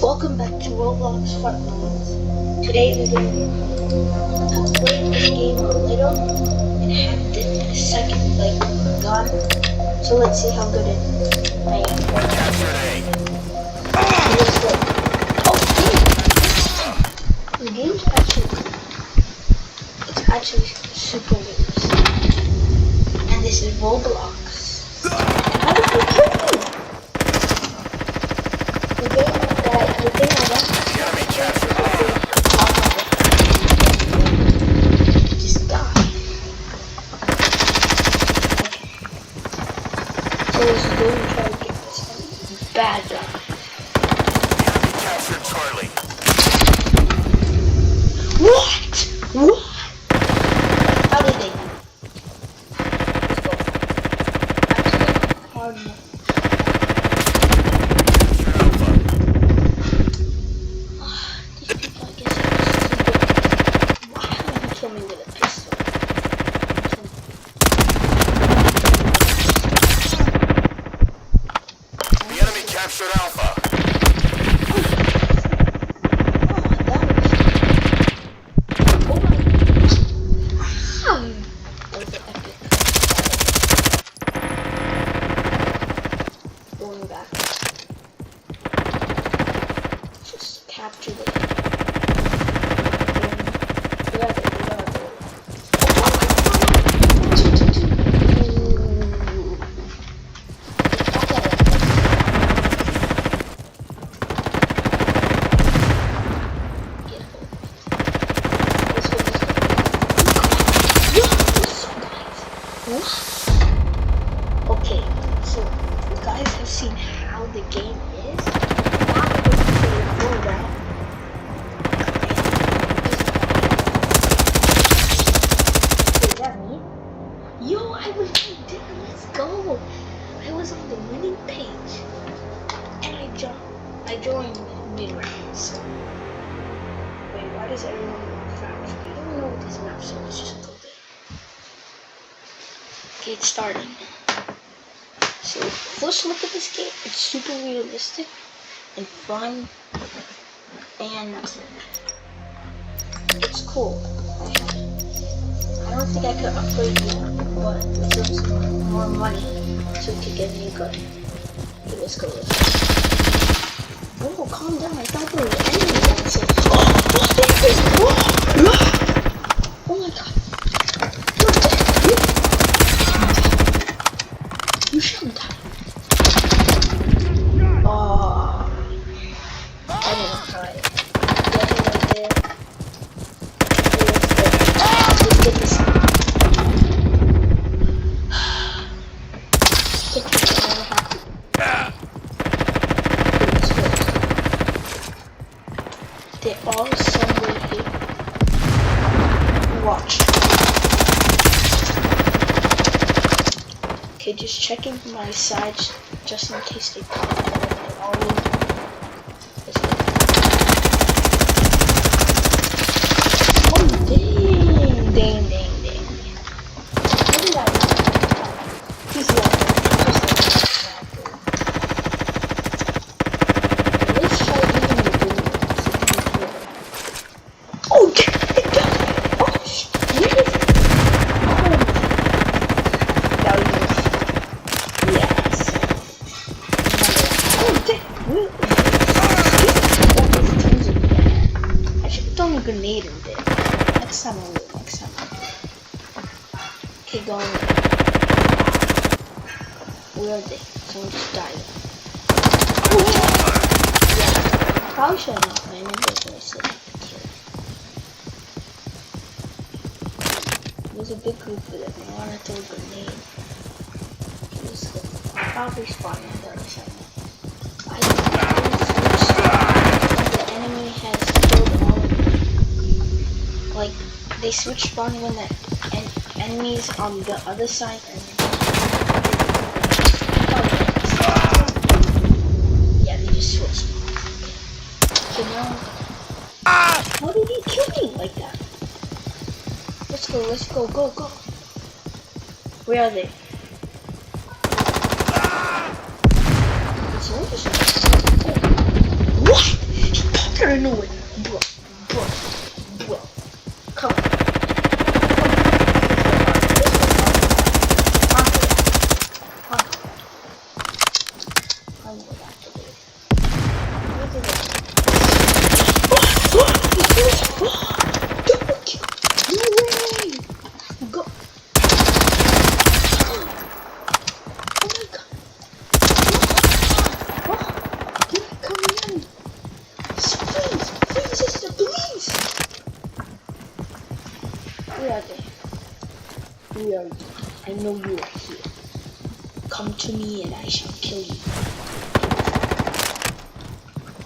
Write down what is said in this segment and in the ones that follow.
Welcome back to Roblox Frontlines. Today we're going to play this game a little and have the second gun. So let's see how good I am. Let's go. Oh, the game's actually super realistic. And this is Roblox. How did you kill me? The thing I want just die. Okay. So let's go and try to get this bad guy. Captured Charlie. What? What? How did they? Let's go. Hard enough. Captured Alpha. Going back. Just capture it. Okay, so you guys have seen how the game is. Now we're going to go around. Is that me? Yo, I was right there. Let's go. I was on the winning page, and I joined mid-round. So wait, why does everyone want fast? I don't know what this map, so let's just go there. Okay, it's starting. So first look at this game. It's super realistic and fun, and it's cool. I don't think I could upgrade yet, but with some more money, so we could get a new gun. Okay, let's go. Oh, calm down. I thought there were enemies outside. Oh my god. You shouldn't die. Oh, I didn't try it. Get him right there. Let's get this. They're all somewhere here. Watch. Okay, just checking my sides just in case they pop. Oh, dang. What did I do? He's laughing. Let's try using the boom. Oh, it got me. Oh, shit. Where is it? I should have thrown a grenade in there. Next time I will. Okay, going. Where are they? Someone just died. Oh, yeah. Probably should have not landed this when I said there's a big group of them. I want to throw a grenade. Let's go. I'll probably spawn on the other side. The enemy has killed all of them. Like, they switch spawn when the enemies on the other side and yeah, they just switch spawn. So now, how did he kill me like that? Let's go, go. Where are they? What? of nowhere. Bro. Come on. Where are you? I know you are here. Come to me and I shall kill you.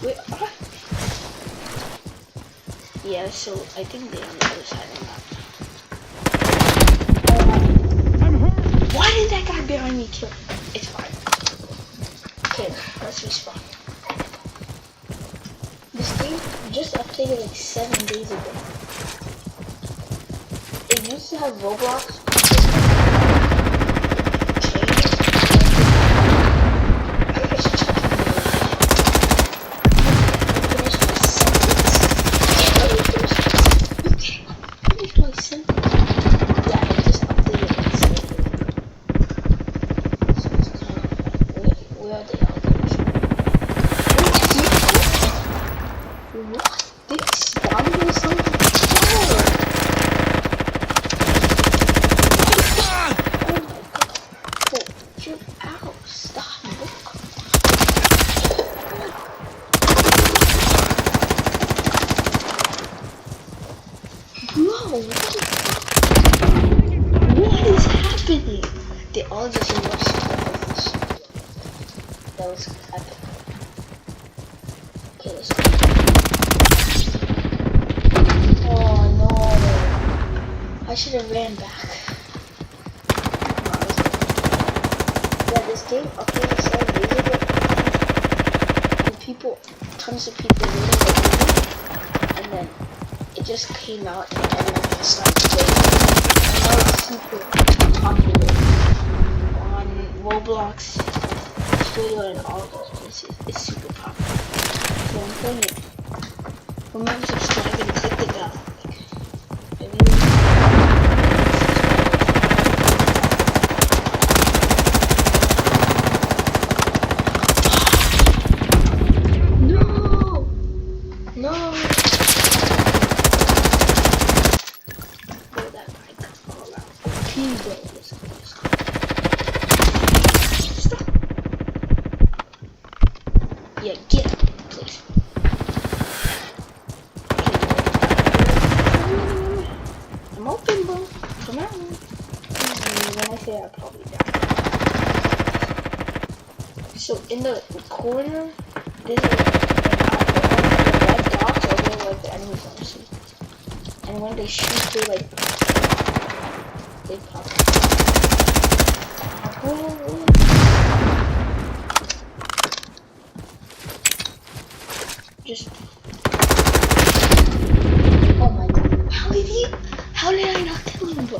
Where are you? Yeah, so I think they're on the other side of the map. I'm hurt. Why did that guy behind me kill me? It's fine. Okay, let's respawn. This game just updated like 7 days ago. It used to have Roblox. What is happening? They all just rushed the office. That was epic. Okay, let's go. Oh no. I should have ran back. Yeah, this game updated 7 days ago. And tons of people waiting for it. And then it just came out and everyone started playing. And now it's super popular on Roblox, Twitter, and all those places. It's super popular. So I'm playing it. Remember to subscribe and click the bell. No! Stop. Yeah, get up, please. I'm open, bro. Come on. When I say I probably die. So in the corner, there's a red dots are where like the enemies are. See? And when they shoot, they like they pop. Just oh my god! How did I not kill him, bro?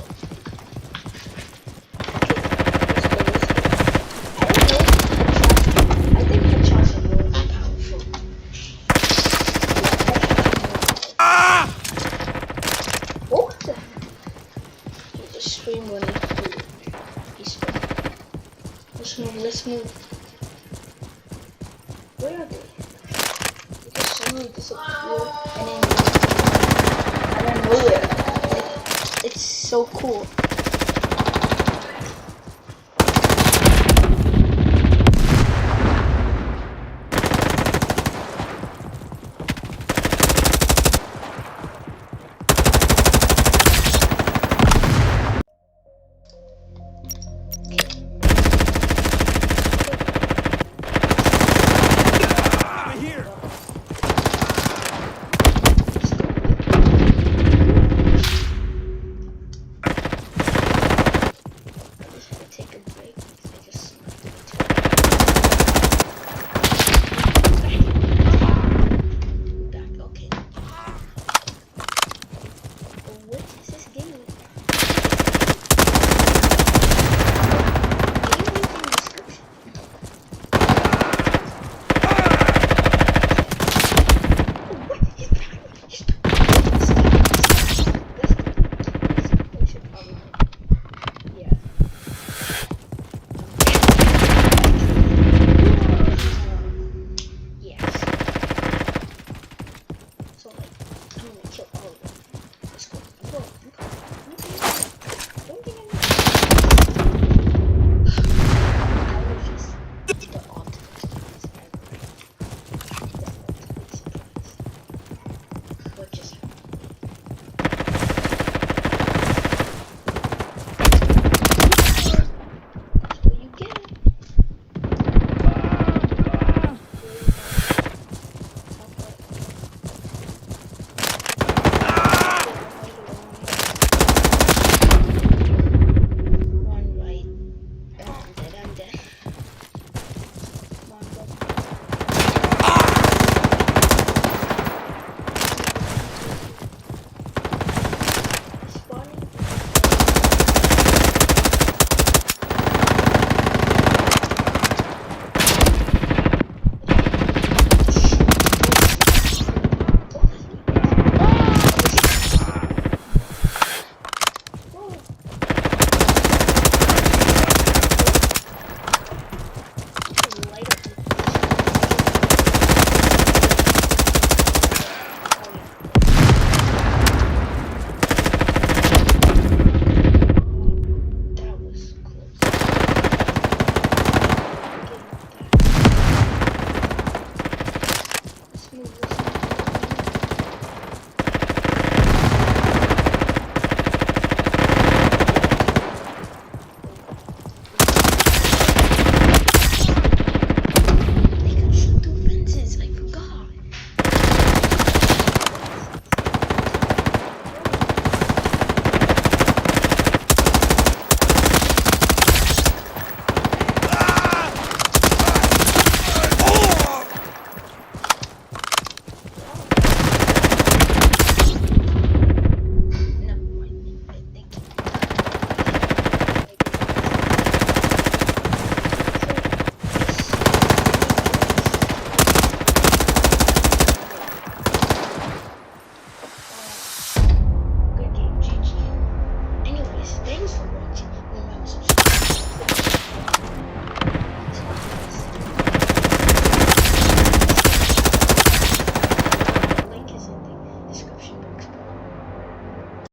I think headshots are more powerful. What the? There's a stream running through. Let's move. Where are they? Because suddenly disappeared and then I don't know where. It's so cool. was